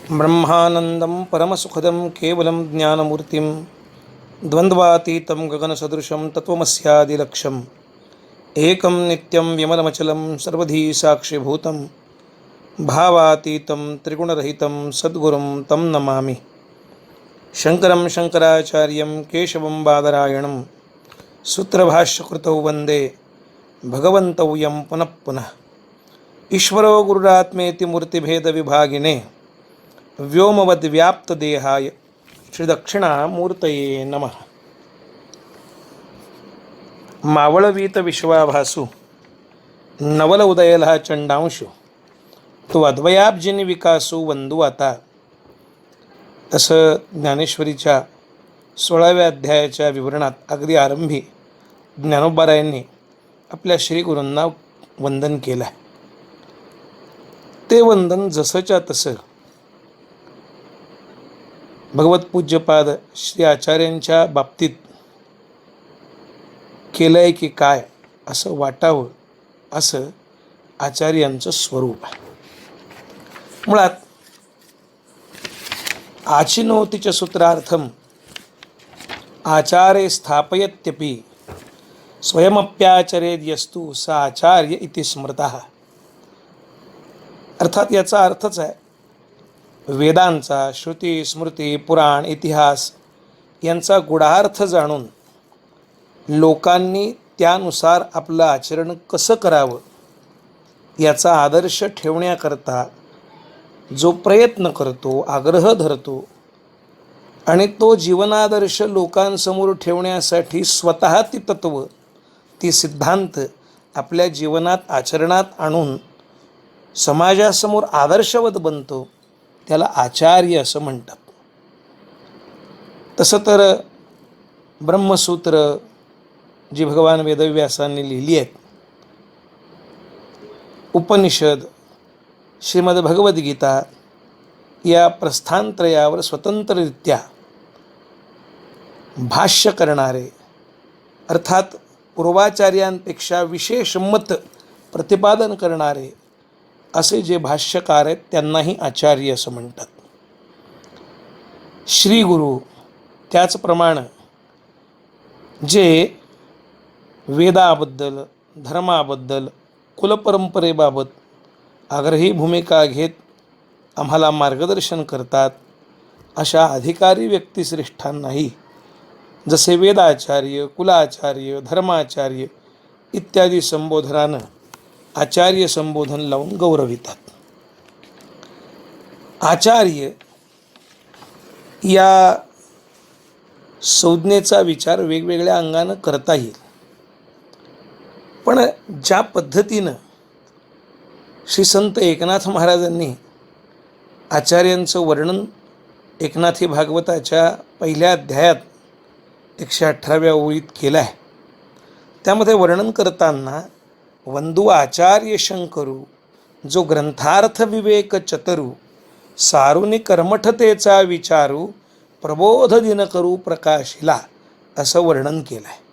ब्रह्मानंदं परमसुखदं केवलं ज्ञानमूर्तिं द्वन्द्वातीतं गगनसदृशं तत्त्वमस्यादिलक्ष्यम् एकं नित्यं विमलमचलं सर्वधी साक्षिभूतं भावातीतं त्रिगुणरहितं सद्गुरुं तं नमामि। शङ्करं शङ्कराचार्यं केशवं बादरायणं सूत्रभाष्यकृतौ वन्दे भगवन्तौ यं पुनः पुनः। ईश्वरो गुरुरात्मेति मूर्तिभेदविभागिने व्योमवद्व्याप्तदेहाय श्रीदक्षिणामूर्तये नमः। मावळवीत विश्वाभासु नवल उदयला चंडांशु तो अद्वयाब्जिनी विकासू वंदू आता। तसं ज्ञानेश्वरीच्या 16व्या अध्यायाच्या विवरणात अगदी आरंभी ज्ञानोबारायांनी आपल्या श्रीगुरूंना वंदन केलं आहे। ते वंदन जसंच्या तसं भगवतपूज्यपाद श्री आचार्यांच्या बाबतीत केलं आहे की काय असं वाटावं, असं आचार्यांचं स्वरूप आहे। मुळात आचिनोतीच्या सूत्रार्थम आचार्य स्थापयत्यपि स्वयमप्याचरेद्यस्तु स आचार्य इति स्मृतः। अर्थात याचा अर्थच आहे, वेदांचा, श्रुती, स्मृती, पुराण, इतिहास यांचा गूढार्थ जाणून लोकांनी त्यानुसार आपलं आचरण कसं करावं याचा आदर्श ठेवण्याकरता जो प्रयत्न करतो, आग्रह धरतो आणि तो जीवनादर्श लोकांसमोर ठेवण्यासाठी स्वतः ती तत्व, ती सिद्धांत आपल्या जीवनात आचरणात आणून समाजासमोर आदर्शवत बनतो, त्याला आचार्य असं म्हणतात। तसं तर ब्रह्मसूत्र जी भगवान वेदव्यासांनी लिहिली आहेत, उपनिषद, श्रीमद भगवद्गीता या प्रस्थानत्रयावर स्वतंत्ररित्या भाष्य करणारे, अर्थात पूर्वाचार्यांपेक्षा विशेष मत प्रतिपादन करणारे असे जे भाष्यकार आहेत त्यांनाही आचार्य असं म्हणतात। श्रीगुरु त्याचप्रमाणे जे वेदाबद्दल, धर्माबद्दल, कुलपरंपरेबाबत आग्रही भूमिका घेत आम्हाला मार्गदर्शन करतात, अशा अधिकारी व्यक्तिश्रेष्ठांनाही जसे वेदाचार्य, कुलाचार्य, धर्माचार्य इत्यादी संबोधनानं आचार्य संबोधन लावून गौरवितात। आचार्य या संज्ञेचा विचार वेगवेगळ्या अंगानं करता येईल, पण ज्या पद्धतीनं श्री संत एकनाथ महाराजांनी आचार्यांचं वर्णन एकनाथी भागवताच्या पहिल्या अध्यायात 118व्या ओळीत केलं आहे, त्यामध्ये वर्णन करताना वंदू आचार्य शंकरू जो ग्रंथार्थ विवेक चतरू सारुनी कर्मठतेचा विचारू प्रबोध दिन करू प्रकाशिला असं वर्णन केलं आहे।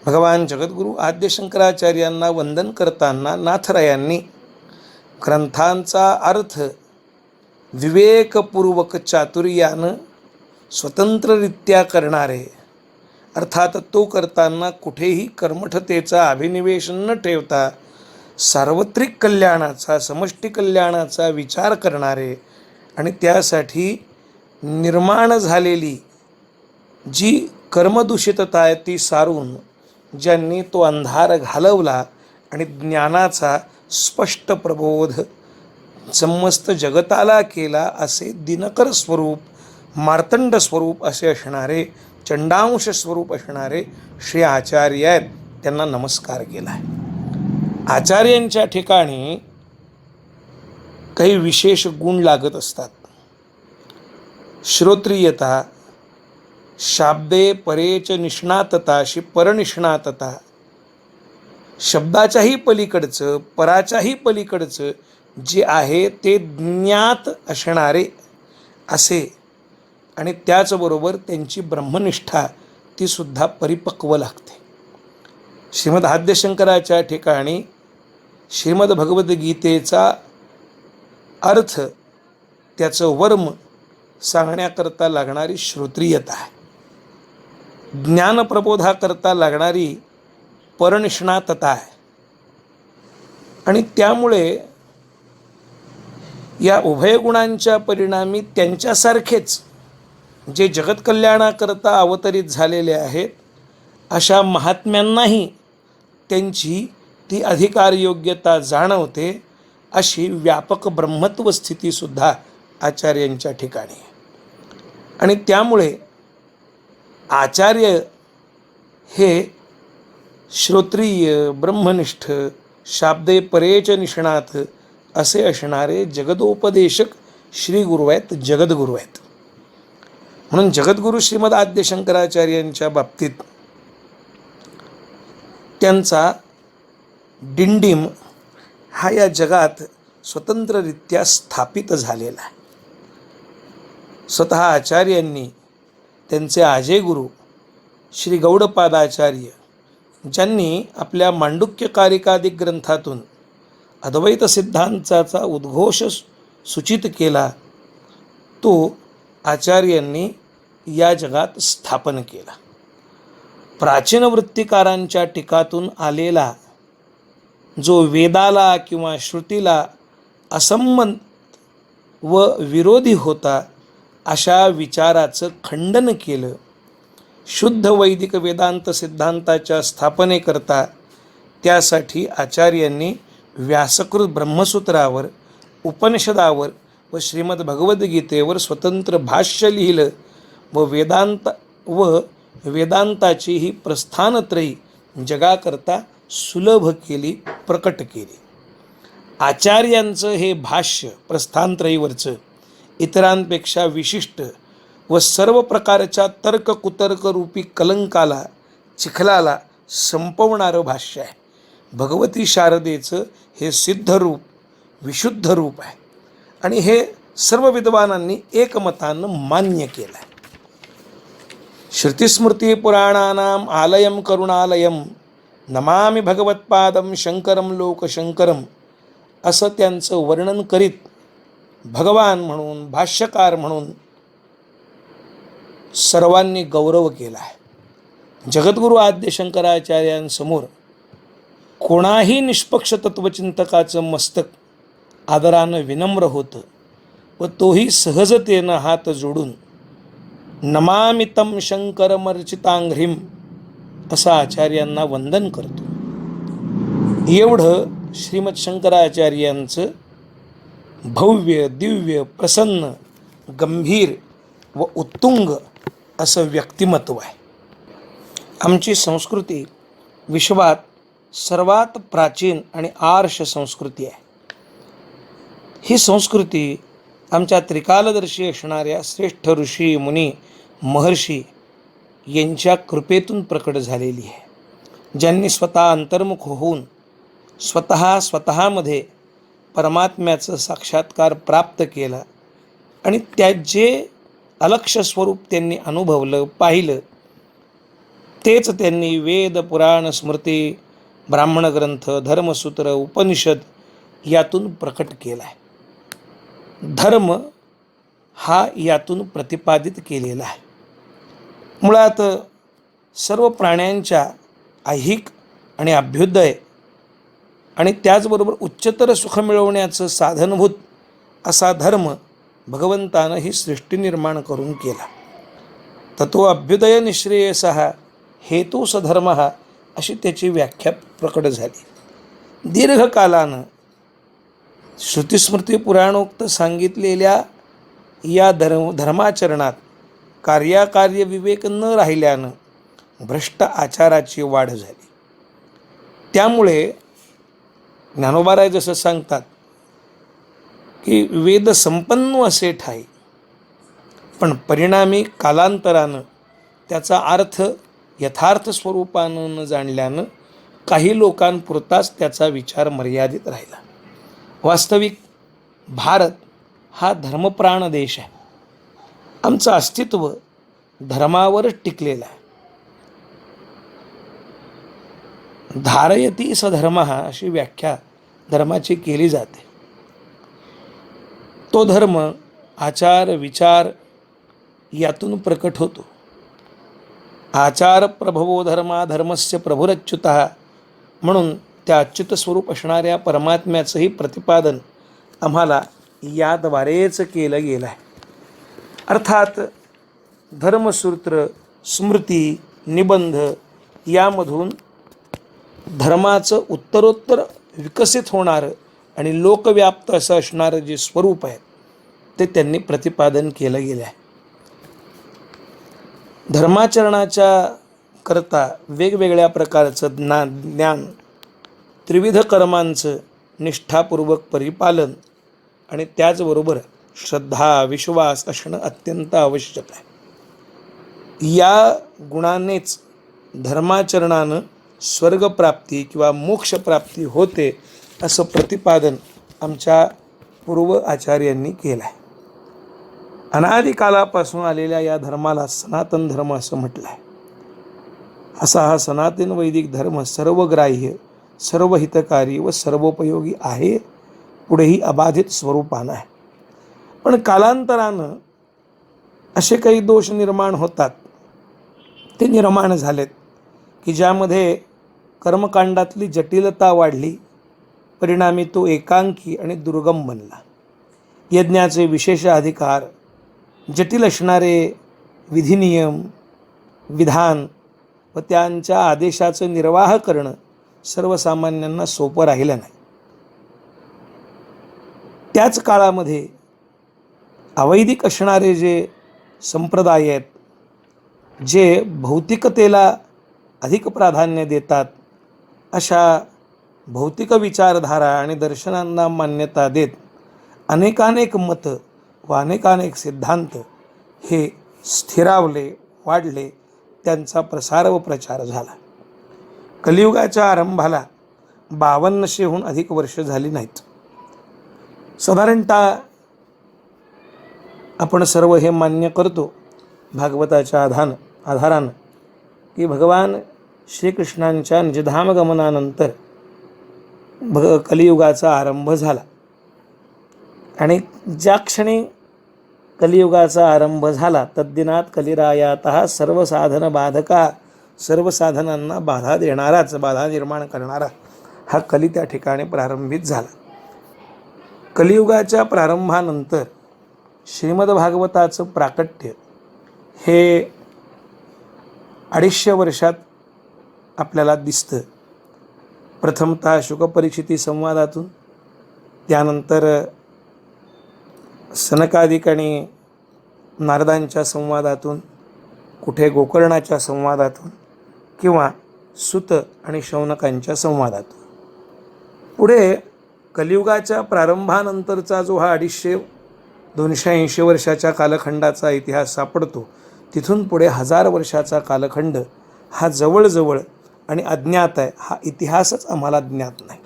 भगवान जगद्गुरू आद्य शंकराचार्यांना वंदन करताना नाथरायांनी ग्रंथांचा अर्थ विवेकपूर्वक चातुर्यानं स्वतंत्ररित्या करणारे, अर्थात तो करताना कुठेही कर्मठतेचा अभिनिवेश न ठेवता सार्वत्रिक कल्याणाचा, समष्टी कल्याणाचा विचार करणारे आणि त्यासाठी निर्माण झालेली जी कर्मदूषितता आहे ती सारून ज्यांनी तो अंधार घालवला आणि ज्ञानाचा स्पष्ट प्रबोध समस्त जगताला केला, असे दिनकर स्वरूप, मार्तंड स्वरूप असे असणारे, चंडांश स्वरूप असणारे श्री आचार्य आहेत, त्यांना नमस्कार केला आहे। आचार्यांच्या ठिकाणी काही विशेष गुण लागत असतात। श्रोत्रियता, शाब्दे परेच निष्णातता, अशी परनिष्णातता, शब्दाच्याही पलीकडचं, पराच्याही पलीकडचं जे आहे ते ज्ञात असणारे असे, आणि त्याचबरोबर त्यांची ब्रह्मनिष्ठा ती सुद्धा परिपक्व लागते। श्रीमद आद्यशंकराच्या ठिकाणी श्रीमद भगवद्गीतेचा अर्थ त्याचं वर्म सांगण्याकरता लागणारी श्रोत्रियता आहे, ज्ञानप्रबोधाकरता लागणारी परनिष्णातता आहे. आणि त्यामुळे या उभय गुणांच्या परिणामी त्यांच्यासारखेच जे जगत्कल्याणाकरता अवतरित झालेले आहेत अशा महात्म्यांनाही त्यांची ती अधिकार योग्यता जाणवते, अशी व्यापक ब्रह्मत्व स्थितीसुद्धा आचार्यांच्या ठिकाणी आहे. आणि त्यामुळे आचार्य हे श्रोत्रिय, ब्रह्मनिष्ठ, शाब्दे परेच निष्णात असे असणारे जगदोपदेशक श्रीगुरू आहेत, जगद्गुरू आहेत. म्हणून जगद्गुरू श्रीमद आद्य शंकराचार्यांच्या बाबतीत त्यांचा डिंडीम हा या जगात स्वतंत्ररित्या स्थापित झालेला आहे. स्वतः आचार्यांनी त्यांचे आजे गुरु श्री गौडपादाचार्य, ज्यांनी आपल्या मांडुक्य कारिकादिक ग्रंथातून अद्वैत सिद्धांताचा उद्घोष सूचित केला, तो आचार्यांनी या जगात स्थापन केला. प्राचीन वृत्तिकारांच्या टीकातून आलेला जो वेदाला किंवा श्रुतीला असंमत व विरोधी होता, अशा विचाराचं खंडन केलं. शुद्ध वैदिक वेदांत सिद्धांताच्या स्थापनेकरता त्यासाठी आचार्यांनी व्यासकृत ब्रह्मसूत्रावर, उपनिषदावर व श्रीमद भगवद्गीतेवर स्वतंत्र भाष्य लिहिलं व वेदांताची ही प्रस्थानत्रयी जगाकरता सुलभ केली, प्रकट केली. आचार्यांचं हे भाष्य प्रस्थानत्रयीवरचं इतरांपेक्षा विशिष्ट व सर्व प्रकारच्या तर्क कुतर्क रूपी कलंकाला, चिखलाला संपवणारं भाष्य आहे. भगवती शारदेचं हे सिद्ध रूप, विशुद्ध रूप आहे. आणि हे सर्व विद्वानांनी एकमतानं मान्य केलं आहे. श्रुतिस्मृती पुराणानाम आलयम करुणालयम नमामि भगवत्पादम शंकरम लोकशंकरम असं त्यांचं वर्णन करीत भगवान म्हणून, भाष्यकार म्हणून सर्वांनी गौरव केला आहे. जगद्गुरू आद्य शंकराचार्यांसमोर कोणाही निष्पक्ष तत्वचिंतकाचं मस्तक आदरानं विनम्र होतं व तोही सहजतेनं हात जोडून नमामि तं शंकरमर्चितांघ्रिम असं आचार्यांना वंदन करतो. एवढं श्रीमद शंकराचार्यांचं भव्य, दिव्य, प्रसन्न, गंभीर व उत्तुंग असं व्यक्तिमत्व आहे. आमची संस्कृती विश्वात सर्वात प्राचीन आणि आर्ष संस्कृती आहे. ही संस्कृती आमच्या त्रिकालदर्शी असणाऱ्या श्रेष्ठ ऋषी, मुनी, महर्षी यांच्या कृपेतून प्रकट झालेली आहे, ज्यांनी स्वतः अंतर्मुख होऊन स्वतःमध्ये परमात्म्याचं साक्षात्कार प्राप्त केला आणि जे अलक्ष स्वरूप त्यांनी अनुभवलं, पाहिलं, तेच त्यांनी वेद, पुराण, स्मृती, ब्राह्मण ग्रंथ, धर्मसूत्र, उपनिषद यातून प्रकट केला आहे. धर्म हा यातून प्रतिपादित केलेला आहे. मुळात सर्व प्राण्यांच्या ऐहिक आणि अभ्युदय आणि त्याचबरोबर उच्चतर सुख मिळवण्याचं साधनभूत असा धर्म भगवंतानं ही सृष्टी निर्माण करून केला. ततो अभ्युदय निःश्रेयसः हेतू सधर्म अशी त्याची व्याख्या प्रकट झाली. दीर्घकालानं श्रुतिस्मृती पुराणोक्त सांगितलेल्या या धर्माचरणात कार्याकार्य विवेक न राहिल्यानं भ्रष्ट आचाराची वाढ झाली. त्यामुळे ज्ञानोबाराय जसं सांगतात की वेद संपन्न असे ठाई, पण परिणामी कालांतरानं त्याचा अर्थ यथार्थ स्वरूपानं न जाणल्यानं काही लोकांपुरताच त्याचा विचार मर्यादित राहिला. वास्तविक भारत हा धर्मप्राण देश आहे. आमचं अस्तित्व धर्मावरच टिकलेलं आहे. धारयती सधर्म अशी व्याख्या धर्माची केली जाते. तो धर्म आचार विचार यातून प्रकट होतो. आचार प्रभवो धर्मा धर्मस्य प्रभुरच्युतः म्हणून त्या अच्युत स्वरूप असणाऱ्या परमात्म्याचंही प्रतिपादन आम्हाला याद्वारेच केलं गेलं आहे. अर्थात धर्मसूत्र स्मृती निबंध यामधून धर्माचं उत्तरोत्तर विकसित होणारं आणि लोकव्याप्त असं असणारं जे स्वरूप आहे ते त्यांनी प्रतिपादन केलं गेलं आहे. धर्माचरणाच्या करता वेगवेगळ्या प्रकारचं ज्ञान त्रिविध कर्मांचं निष्ठापूर्वक परिपालन आणि त्याचबरोबर श्रद्धा विश्वास असणं अत्यंत आवश्यक आहे. या गुणानेच धर्माचरणानं स्वर्गप्राप्ती किंवा मोक्षप्राप्ती होते असं प्रतिपादन आमच्या पूर्व आचार्यांनी केलं आहे. अनादिकालापासून आलेल्या या धर्माला सनातन धर्म असं म्हटलं आहे. असा हा सनातन वैदिक धर्म सर्वग्राह्य सर्वहितकारी व सर्वोपयोगी आहे, पुढेही अबाधित स्वरूपानं आहे. पण कालांतरानं असे काही दोष निर्माण होतात, ते निर्माण झालेत की ज्यामध्ये कर्मकांडातली जटिलता वाढली, परिणामी तो एकांकी आणि दुर्गम बनला. यज्ञाचे विशेष अधिकार, जटिल असणारे विधिनियम विधान व त्यांच्या आदेशाचं निर्वाह करणं सर्वसामान्यांना सोपं राहिलं नाही. त्याच काळामध्ये अवैदिक असणारे जे संप्रदाय आहेत, जे भौतिकतेला अधिक प्राधान्य देतात, अशा भौतिक विचारधारा आणि दर्शनांना मान्यता देत अनेकानेक मतं व अनेकानेक सिद्धांत हे स्थिरावले वाढले, त्यांचा प्रसार व प्रचार झाला. कलियुगाच्या आरंभाला 5200हून अधिक वर्ष झाली नाहीत. साधारणतः आपण सर्व हे मान्य करतो भागवताच्या आधारानं की भगवान श्रीकृष्णांच्या निजधाम गमनानंतर कलियुगाचा आरंभ झाला. आणि ज्या क्षणी कलियुगाचा आरंभ झाला तद्दिनात कलिरायातः सर्व साधन बाधका, सर्व साधनांना बाधा देणाराच, बाधा निर्माण करणारा हा कली त्या ठिकाणी प्रारंभित झाला. कलियुगाच्या प्रारंभानंतर श्रीमद्भागवताचं प्राकट्य हे 250 वर्षात आपल्याला दिसतं. प्रथमतः शुकपरीक्षिती संवादातून, त्यानंतर सनकादिक आणि नारदांच्या संवादातून, कुठे गोकर्णाच्या संवादातून किंवा सुत आणि शौनकांच्या संवादातून. पुढे कलियुगाच्या प्रारंभानंतरचा जो हा 280 वर्षाच्या कालखंडाचा इतिहास सापडतो, तिथून पुढे 1000 वर्षाचा कालखंड हा जवळजवळ आणि अज्ञात आहे. हा इतिहासच आम्हाला ज्ञात नाही.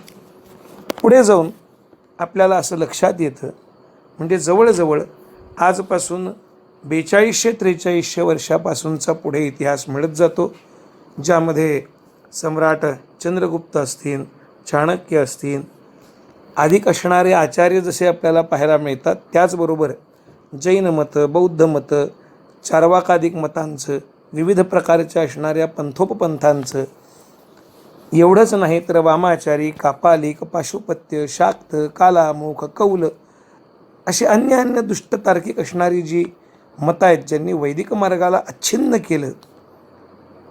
पुढे जाऊन आपल्याला असं लक्षात येतं, म्हणजे जवळजवळ आजपासून 4200-4300 वर्षापासूनचा पुढे इतिहास मिळत जातो, ज्यामध्ये सम्राट चंद्रगुप्त असतील, चाणक्य असतील, अधिक असणारे आचार्य जसे आपल्याला पाहायला मिळतात, त्याचबरोबर जैन मतं, बौद्ध मतं, चार्वाकादिक मतांचं, विविध प्रकारच्या असणाऱ्या पंथोपपंथांचं, एवढंच नाही तर वामाचारी, कापालिक, पाशुपत्य, शाक्त, कालामुख, कौल अशी अन्य दुष्ट तार्किक असणारी जी मतं आहेत, ज्यांनी वैदिक मार्गाला अच्छिन्न केलं,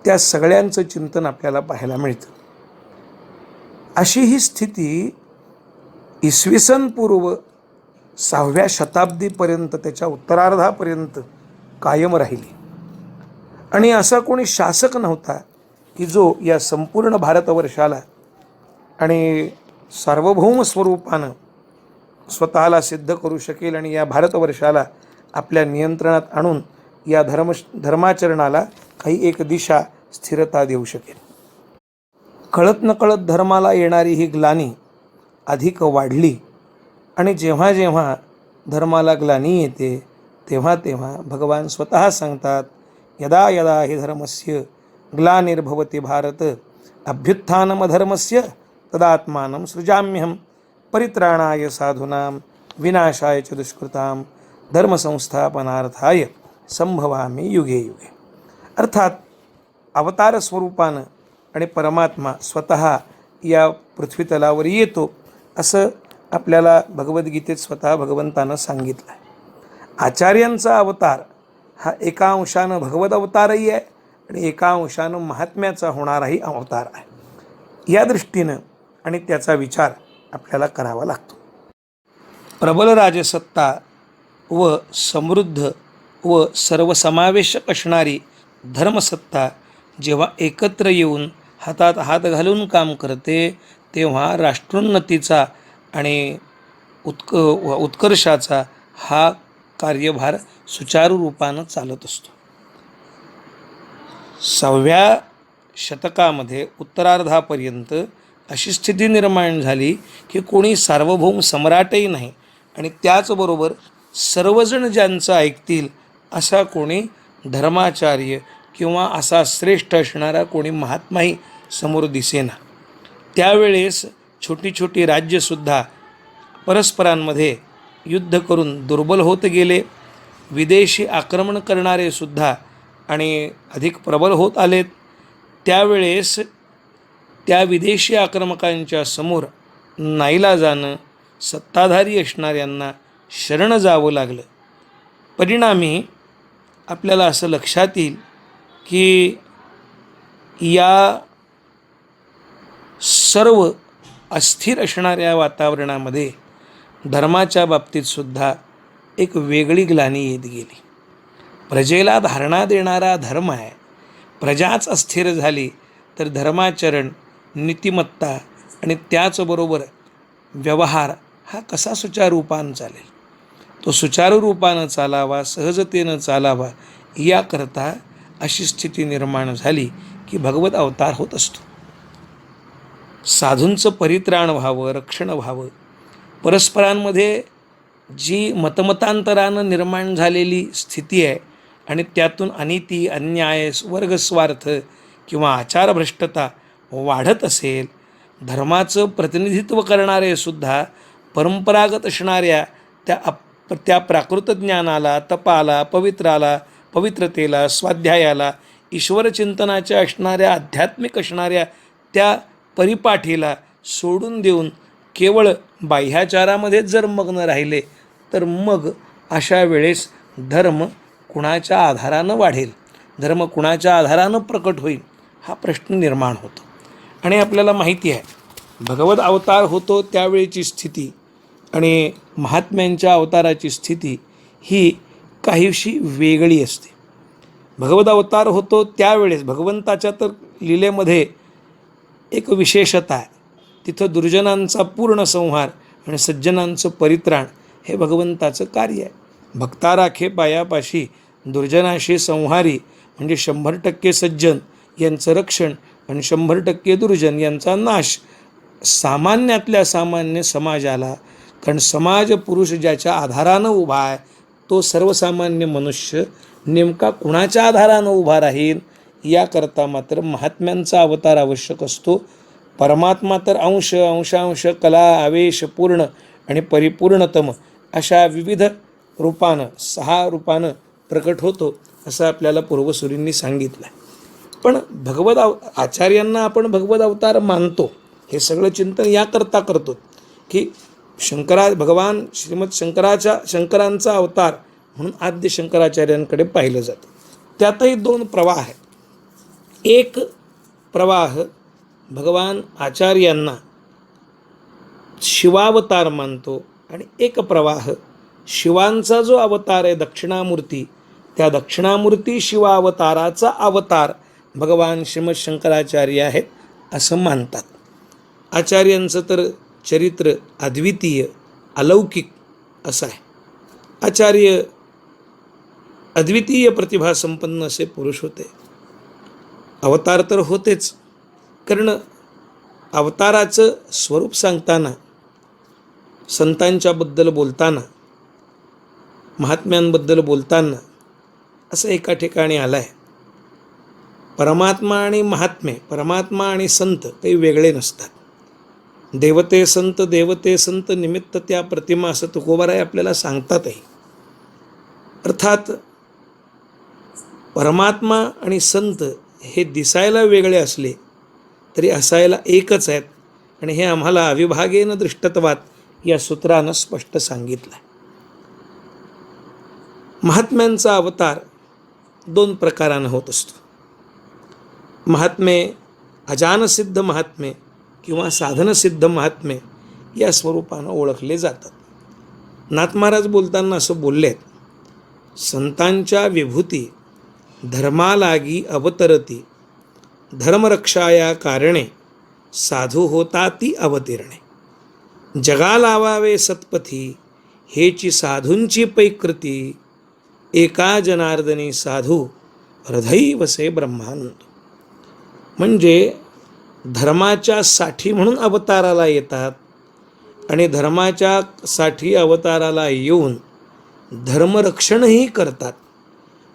त्या सगळ्यांचं चिंतन आपल्याला पाहायला मिळतं. अशी ही स्थिती इसवी सन पूर्व 6व्या शताब्दीपर्यंत, त्याच्या उत्तरार्धापर्यंत कायम राहिली. आणि असा कोणी शासक नव्हता की जो या संपूर्ण भारतवर्षाला आणि सार्वभौम स्वरूपानं स्वतःला सिद्ध करू शकेल आणि या भारतवर्षाला आपल्या नियंत्रणात आणून या धर्माचरणाला काही एक दिशा स्थिरता देऊ शकेल. कळत नकळत धर्माला येणारी ही ग्लानी अधिक वाढली आणि जेव्हा जेव्हा धर्माला ग्लानी येते तेव्हा तेव्हा भगवान स्वतः सांगतात, यदा यदा हि धर्मस्य ग्लानिर्भवति भारत अभ्युत्थानमधर्मस्य तदात्मानं सृजाम्यहं परित्राणाय साधूनां विनाशाय च दुष्कृतां धर्मसंस्थापनार्थाय संभवामी युगे युगे. अर्थात अवतार स्वरूपानं आणि परमात्मा स्वतः या पृथ्वीतलावर येतो असं आपल्याला भगवद्गीतेत स्वतः भगवंतानं सांगितलं आहे. आचार्यांचा अवतार हा एका अंशानं भगवद अवतारही आहे आणि एका अंशानं महात्म्याचा होणाराही अवतार आहे. या दृष्टीनं आणि त्याचा विचार आपल्याला करावा लागतो. प्रबल राजसत्ता व समृद्ध व सर्वसमावेशक असणारी धर्मसत्ता जेव्हा एकत्र येऊन हातात हात घालून काम करते तेव्हा राष्ट्रोन्नतीचा आणि उत्कर्षाचा हा कार्यभार सुचारू रूपानं चालत असतो. 6व्या शतकामध्ये उत्तरार्धापर्यंत अशी स्थिती निर्माण झाली की कोणी सार्वभौम सम्राटही नाही आणि त्याचबरोबर सर्वजण ज्यांचं ऐकतील असा कोणी धर्माचार्य किंवा असा श्रेष्ठ असणारा कोणी महात्माही समोर दिसेना. त्यावेळेस छोटी छोटी राज्यसुद्धा परस्परांमध्ये युद्ध करून दुर्बल होत गेले. विदेशी आक्रमण करणारे सुद्धा आणि अधिक प्रबल होत आलेत. त्यावेळेस त्या विदेशी आक्रमकांच्या समोर नाईलाजानं सत्ताधारी असणाऱ्यांना शरण जावं लागलं. परिणामी आपल्याला असं लक्षात येईल की या सर्व अस्थिर असणाऱ्या वातावरणामध्ये धर्माच्या बाबतीतसुद्धा एक वेगळी ग्लानी येत गेली. प्रजेला धारणा देणारा धर्म आहे. प्रजाच अस्थिर झाली तर धर्माचरण, नीतिमत्ता आणि त्याचबरोबर व्यवहार हा कसा सुचारू रूपानं चालेल. तो सुचारू रूपानं चालावा, सहजतेनं चालावा याकरता अशी स्थिती निर्माण झाली की भगवत अवतार होत असतो. साधूंचं परित्राण व्हावं, रक्षण व्हावं. परस्परांमध्ये जी मतमतांतरानं निर्माण झालेली स्थिती आहे आणि त्यातून अनिती, अन्याय, वर्गस्वार्थ किंवा आचारभ्रष्टता वाढत असेल, धर्माचं प्रतिनिधित्व करणारे सुद्धा परंपरागत असणाऱ्या त्या प्राकृत ज्ञानाला, तपाला, पवित्रतेला, स्वाध्यायाला, ईश्वरचिंतनाच्या असणाऱ्या, आध्यात्मिक असणाऱ्या त्या परिपाठीला सोडून देऊन केवळ बाह्याचारामध्येच जर मग्न राहिले तर मग अशा वेळेस धर्म कुणाच्या आधारानं वाढेल, धर्म कुणाच्या आधारानं प्रकट होईल हा प्रश्न निर्माण होतो. आणि आपल्याला माहिती आहे भगवद अवतार होतो त्यावेळेची स्थिती आणि महात्म्यांच्या अवताराची स्थिती ही काहीशी वेगळी असते. भगवद अवतार होतो त्यावेळेस भगवंताच्या तर लीलेमध्ये एक विशेषता आहे. तिथं दुर्जनांचा पूर्ण संहार आणि सज्जनांचं परित्राण हे भगवंताचं कार्य आहे. भक्ता राखे पायापाशी दुर्जनाशी संहारी म्हणजे 100% सज्जन यांचं रक्षण आणि 100% दुर्जन यांचा नाश. सामान्यातल्या सामान्य समाजाला, कारण समाज पुरुष ज्याच्या आधारानं उभा आहे तो सर्वसामान्य मनुष्य नेमका कुणाच्या आधारानं उभा राहील याकरता मात्र महात्म्यांचा अवतार आवश्यक असतो. परमात्मा तर अंश, अंशांश, कला, आवेश पूर्ण आणि परिपूर्णतम अशा विविध रूपानं 6 रूपानं प्रकट होतो असं आपल्याला पूर्वसुरींनी सांगितलं आहे. पण आचार्यांना आपण भगवद अवतार मानतो हे सगळं चिंतन याकरता करतो की भगवान श्रीमद शंकरांचा अवतार म्हणून आद्य शंकराचार्यांकडे पाहिलं जातं. त्यातही 2 प्रवाह आहेत. एक प्रवाह भगवान आचार्यांना शिवावतार मानतो आणि एक प्रवाह शिवांचा जो अवतार आहे दक्षिणामूर्ती, त्या दक्षिणामूर्ती शिवावताराचा अवतार भगवान श्रीमद शंकराचार्य आहेत असं मानतात. आचार्यांचं तर चरित्र अद्वितीय, अलौकिक असं आहे. आचार्य अद्वितीय प्रतिभा संपन्न असे पुरुष होते. अवतार तर होतेच, कारण अवताराचं स्वरूप सांगताना, संतांच्याबद्दल बोलताना, महात्म्यांबद्दल बोलताना असं एका ठिकाणी आलं आहे, परमात्मा आणि महात्मे, परमात्मा आणि संत काही वेगळे नसतात. देवते संत निमित्त त्या प्रतिमा असं तुकोबाराय आपल्याला सांगतातही. अर्थात परमात्मा आणि संत हे दिसायला वेगळे असले तरी असायला एकच आहेत, आणि हे आम्हाला अविभागेन दृष्टत्वात या सूत्रानं स्पष्ट सांगितलं आहे. महात्म्यांचा अवतार दोन प्रकारानं होत असतो. महात्मे अजानसिद्ध महात्मे किंवा साधनसिद्ध महात्मे या स्वरूपानं ओळखले जातात. नाथ महाराज बोलताना असं बोलले आहेत, संतांच्या विभूती धर्मालागी अवतरती, धर्मरक्षाया कारणे साधू होता ती अवतीर्णे. जगा लावावे सत्पथी हेची साधूंची पैकृती, एका जनार्दनी साधू हृदयी वसे ब्रह्मानंद. म्हणजे धर्माच्या साठी म्हणून अवताराला येतात आणि धर्माच्या साठी अवताराला येऊन धर्मरक्षणही करतात.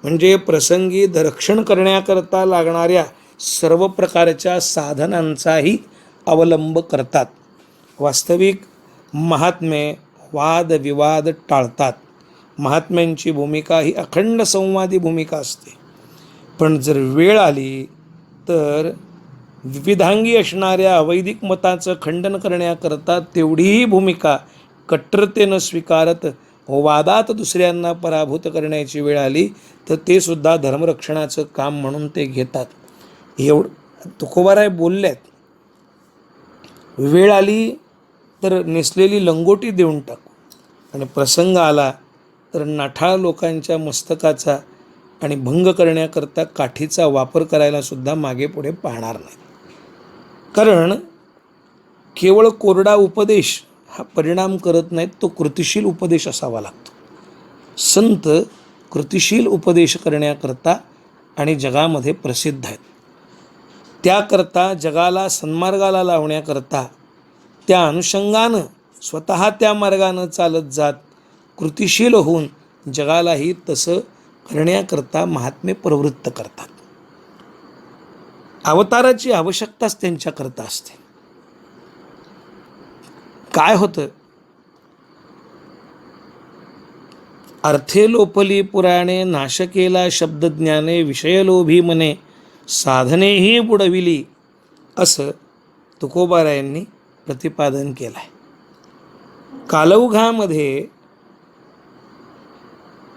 म्हणजे प्रसंगी रक्षण करण्याकरता लागणाऱ्या सर्व प्रकारच्या साधनांचाही अवलंब करतात. वास्तविक महात्मे वादविवाद टाळतात. महात्म्यांची भूमिका ही अखंड संवादी भूमिका असते. पण जर वेळ आली तर विविधांगी असणाऱ्या अवैदिक मताचं खंडन करण्याकरता तेवढीही भूमिका कट्टरतेनं स्वीकारत वादात दुसऱ्यांना पराभूत करण्याची वेळ आली तर ते सुद्धा धर्मरक्षणाचं काम म्हणून ते घेतात. एवढं तुकोबाराय बोलल्यात, वेळ आली तर नेसलेली लंगोटी देऊन टाकू, आणि प्रसंग आला तर नाठाळ लोकांच्या मस्तकाचा आणि भंग करण्याकरता काठीचा वापर करायला सुद्धा मागे पुढे पाहणार नाही. कारण केवळ कोरडा उपदेश हा परिणाम करत नाहीत, तो कृतिशील उपदेश असावा लागतो. संत कृतिशील उपदेश करण्याकरता आणि जगामध्ये प्रसिद्ध आहेत. त्याकरता जगाला सन्मार्गाला लावण्याकरता त्या अनुषंगानं स्वतः त्या मार्गानं चालत जात कृतिशील होऊन जगालाही तसं करण्याकरता महात्मे प्रवृत्त करतात. अवताराची आवश्यकताच त्यांच्याकरता असते. काय होतं, अर्थे लोपली पुराणे नाश केला शब्दज्ञाने, विषयलोभी मने साधनेही बुडविली, असं तुकोबारायांनी प्रतिपादन केलं आहे. कालौघामध्ये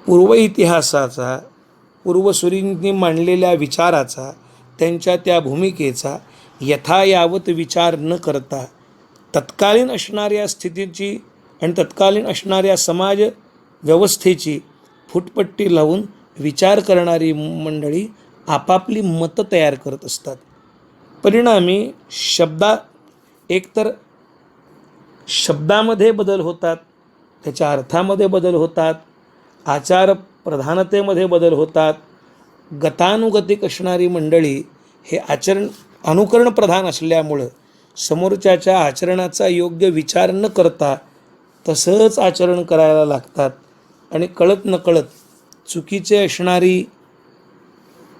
पूर्व इतिहासाचा, पूर्वसुरींनी मांडलेल्या विचाराचा, त्यांच्या त्या भूमिकेचा यथायावत विचार न करता तत्कालीन असणाऱ्या स्थितीची आणि तत्कालीन असणाऱ्या समाज व्यवस्थेची फुटपट्टी लावून विचार करणारी मंडळी आपापली मतं तयार करत असतात. परिणामी एकतर शब्दामध्ये बदल होतात, त्याच्या अर्थामध्ये बदल होतात, आचार प्रधानतेमध्ये बदल होतात. गतानुगतिक असणारी मंडळी हे अनुकरण प्रधान असल्यामुळं समोरच्याच्या आचरणाचा योग्य विचार न करता तसंच आचरण करायला लागतात, आणि कळत नकळत चुकीचे असणारी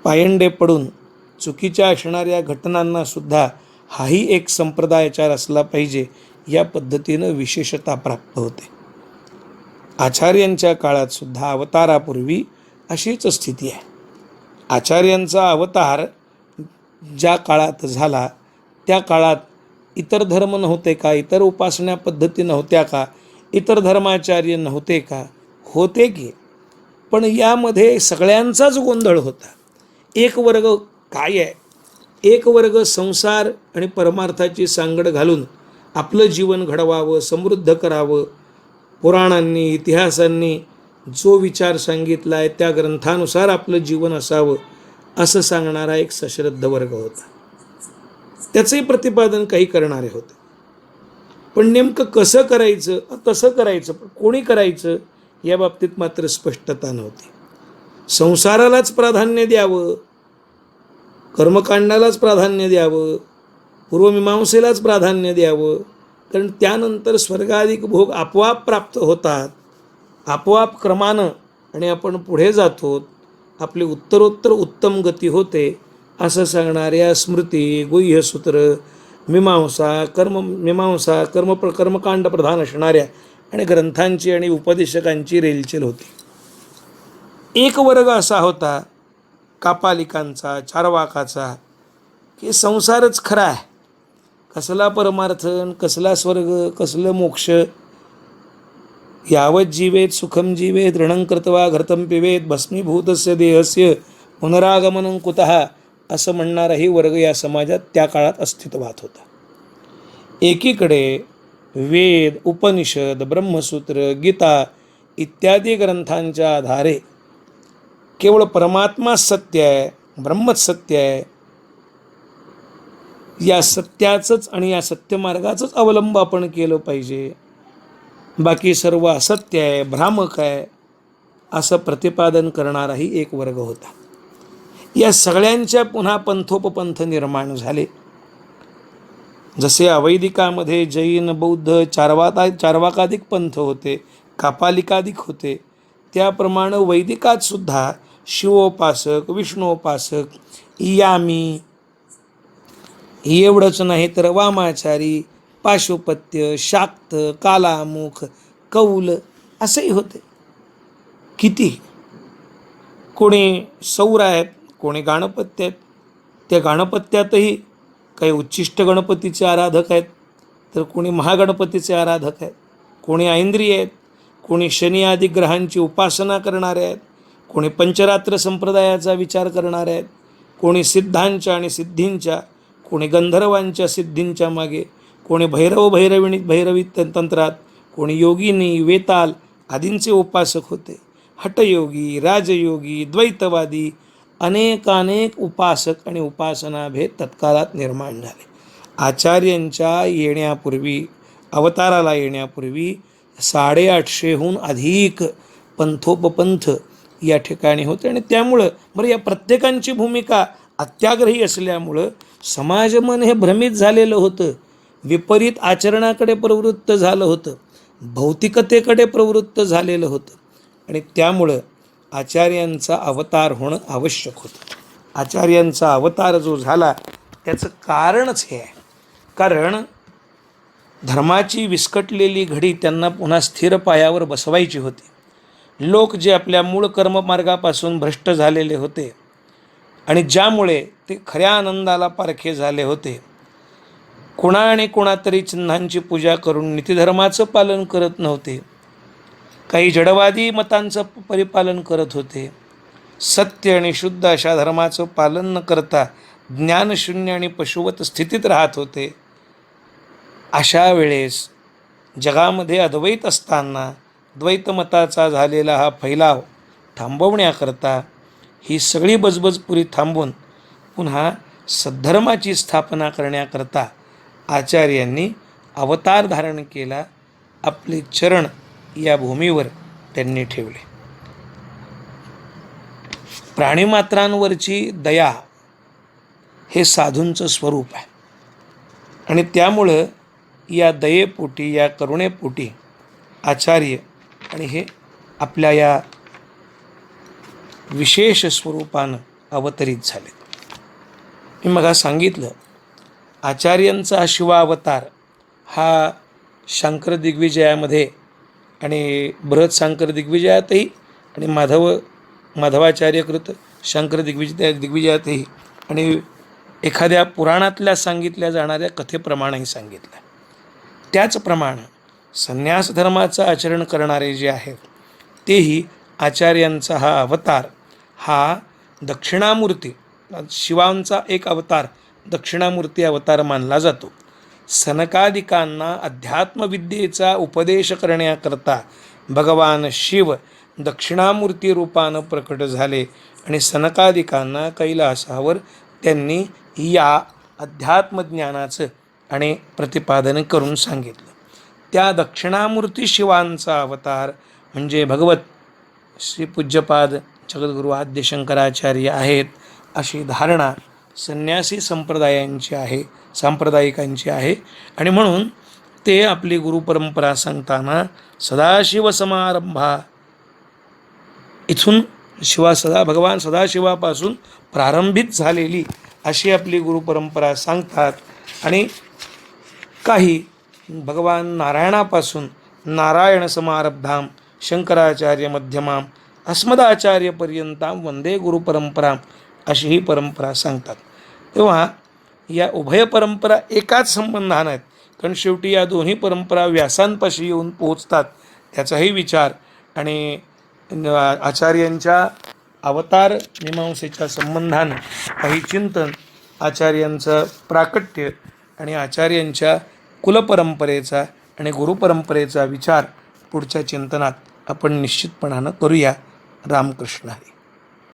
पायंडे पडून चुकीच्या असणाऱ्या घटनांनासुद्धा हाही एक संप्रदायाचार असला पाहिजे या पद्धतीनं विशेषता प्राप्त होते. आचार्यांच्या काळात सुद्धा अवतारापूर्वी अशीच स्थिती आहे. आचार्यांचा अवतार ज्या काळात झाला त्या काळात इतर धर्म नव्हते का, इतर उपासना पद्धती नव्हत्या का, इतर धर्माचार्य नव्हते का? होते की, पण यामध्ये सगळ्यांचाच गोंधळ होता. एक वर्ग काय आहे, एक वर्ग संसार आणि परमार्थाची सांगड घालून आपलं जीवन घडवावं, समृद्ध करावं, पुराणांनी इतिहासांनी जो विचार सांगितला आहे त्या ग्रंथानुसार आपलं जीवन असावं असं सांगणारा एक सश्रद्ध वर्ग होता. त्याचंही प्रतिपादन काही करणारे होते. पण नेमकं कसं करायचं, तसं करायचं, पण कोणी करायचं या बाबतीत मात्र स्पष्टता नव्हती. संसारालाच प्राधान्य द्यावं, कर्मकांडालाच प्राधान्य द्यावं, पूर्वमीमांसेलाच प्राधान्य द्यावं, कारण त्यानंतर स्वर्गाधिक भोग आपोआप प्राप्त होतात, आपोआप क्रमानं, आणि आपण पुढे जातो, आपली उत्तरोत्तर उत्तम गती होते असं सांगणाऱ्या स्मृती, गुह्यसूत्र, मीमांसा कर्मकांड प्रधान असणाऱ्या आणि ग्रंथांची आणि उपदेशकांची रेलचेल होती. एक वर्ग असा होता कापालिकांचा, चारवाकाचा, की संसारच खरा आहे, कसला परमार्थ, कसला स्वर्ग, कसलं मोक्ष, यावत जीवेत सुखम जीवेत ऋणं कृत्वा घृतं पिबेत भस्मीभूतस्य देहस्य पुनरागमनं कुतः, असं म्हणणाराही वर्ग या समाजात त्या काळात अस्तित्वात होता. एकीकडे वेद, उपनिषद, ब्रह्मसूत्र, गीता इत्यादी ग्रंथांच्या आधारे केवळ परमात्मा सत्य आहे, ब्रह्मच सत्य आहे, या सत्याचंच आणि या सत्यमार्गाचंच अवलंब आपण केलं पाहिजे, बाकी सर्व असत्य आहे, भ्रामक आहे, असं प्रतिपादन करणाराही एक वर्ग होता. या सगळ्यांच्या पुन्हा पंथोपपंथ निर्माण झाले. जसे अवैदिकामध्ये जैन, बौद्ध, चार्वाकाधिक पंथ होते, कापालिकाधिक होते, त्याप्रमाणे वैदिकात सुद्धा शिवोपासक, विष्णुोपासक, यामी, एवढंच नाही तर वामाचारी, पाशुपत्य, शाक्त, कालामुख, कौल असेही होते. किती, कोणी सौर आहेत, कोणी गाणपत्य आहेत. त्या गाणपत्यातही काही उच्चिष्ट गणपतीचे आराधक आहेत, तर कोणी महागणपतीचे आराधक आहेत, कोणी ऐंद्रिय आहेत, कोणी शनी आदी ग्रहांची उपासना करणारे आहेत, कोणी पंचरात्र संप्रदायाचा विचार करणारे आहेत, कोणी सिद्धांच्या आणि सिद्धींच्या, कोणी गंधर्वांच्या सिद्धींच्या मागे, कोणी भैरवी तंत्रात, कोणी योगिनी, वेताल आदींचे उपासक होते. हटयोगी, राजयोगी, द्वैतवादी अनेकानेक उपासक आणि उपासनाभेद तत्काळात निर्माण झाले. आचार्यांच्या येण्यापूर्वी, अवताराला येण्यापूर्वी 850हून अधिक पंथोपपंथ या ठिकाणी होते. आणि त्यामुळं बरं, या प्रत्येकांची भूमिका अत्याग्रही असल्यामुळं समाजमन हे भ्रमित झालेलं होतं, विपरीत आचरणाकडे प्रवृत्त झालं होतं, भौतिकतेकडे प्रवृत्त झालेलं होतं. आणि त्यामुळं आचार्यांचा अवतार होणं आवश्यक होतं. आचार्यांचा अवतार जो झाला त्याचं कारणच हे आहे, कारण धर्माची विस्कटलेली घडी त्यांना पुन्हा स्थिर पायावर बसवायची होती. लोक जे आपल्या मूळ कर्ममार्गापासून भ्रष्ट झालेले होते आणि ज्यामुळे ते खऱ्या आनंदाला पारखे झाले होते, कोणा आणि कोणातरी चिन्हांची पूजा करून नीतिधर्माचं पालन करत नव्हते, काही जडवादी मतांचं परिपालन करत होते, सत्य आणि शुद्ध अशा धर्माचं पालन न करता ज्ञानशून्य आणि पशुवत स्थितीत राहत होते. अशा वेळेस जगामध्ये अद्वैत असताना द्वैतमताचा झालेला हा फैलाव थांबवण्याकरता, ही सगळी बजबजपुरी थांबवून पुन्हा सद्धर्माची स्थापना करण्याकरता आचार्यांनी अवतार धारण केला. आपले चरण या भूमीवर त्यांनी ठेवले. प्राणीमात्रांवरची दया हे साधूंचं स्वरूप आहे आणि त्यामुळं या दयेपोटी, या करुणेपोटी आचार्य आणि हे आपल्या या विशेष स्वरूपानं अवतरित झाले. मी मग सांगितलं, आचार्यांचा शिवावतार हा शंकर दिग्विजयामध्ये आणि बृहत शंकर दिग्विजयातही आणि माधवाचार्यकृत शंकर दिग्विजयातही आणि एखाद्या पुराणातल्या सांगितल्या जाणाऱ्या कथेप्रमाणेही सांगितलं. त्याचप्रमाणे संन्यास धर्माचं आचरण करणारे जे आहेत तेही आचार्यांचा हा अवतार हा दक्षिणामूर्ती, शिवांचा एक अवतार दक्षिणामूर्ती अवतार मानला जातो. सनकादिकांना अध्यात्मविद्येचा उपदेश करण्याकरता भगवान शिव दक्षिणामूर्ती रूपानं प्रकट झाले आणि सनकादिकांना कैलासावर त्यांनी या अध्यात्मज्ञानाचं आणि प्रतिपादन करून सांगितलं. त्या दक्षिणामूर्ती शिवांचा अवतार म्हणजे भगवत श्री पूज्यपाद जगद्गुरू आद्य शंकराचार्य आहेत, अशी धारणा संन्यासी संप्रदायांची आहे, सांप्रदायिकांची आहे. आणि म्हणून ते आपली गुरुपरंपरा सांगताना सदाशिव समारंभा, इथून भगवान सदाशिवापासून प्रारंभित झालेली अशी आपली गुरुपरंपरा सांगतात. आणि काही भगवान नारायणापासून नारायण समारब्धाम शंकराचार्य मध्यमाम अस्मदाचार्यपर्यंतां वंदे गुरुपरंपराम अशी ही परंपरा सांगतात. तेव्हा या उभय परंपरा एकाच संबंधाने आहेत, कारण शेवटी या दोन्ही परंपरा व्यासांपाशी येऊन पोहोचतात. त्याचाही विचार आणि आचार्यांच्या अवतार मीमांसेच्या संबंधानं काही चिंतन, आचार्यांचं प्राकट्य आणि आचार्यांच्या कुलपरंपरेचा आणि गुरुपरंपरेचा विचार पुढच्या चिंतनात आपण निश्चितपणानं करूया. रामकृष्ण हरी.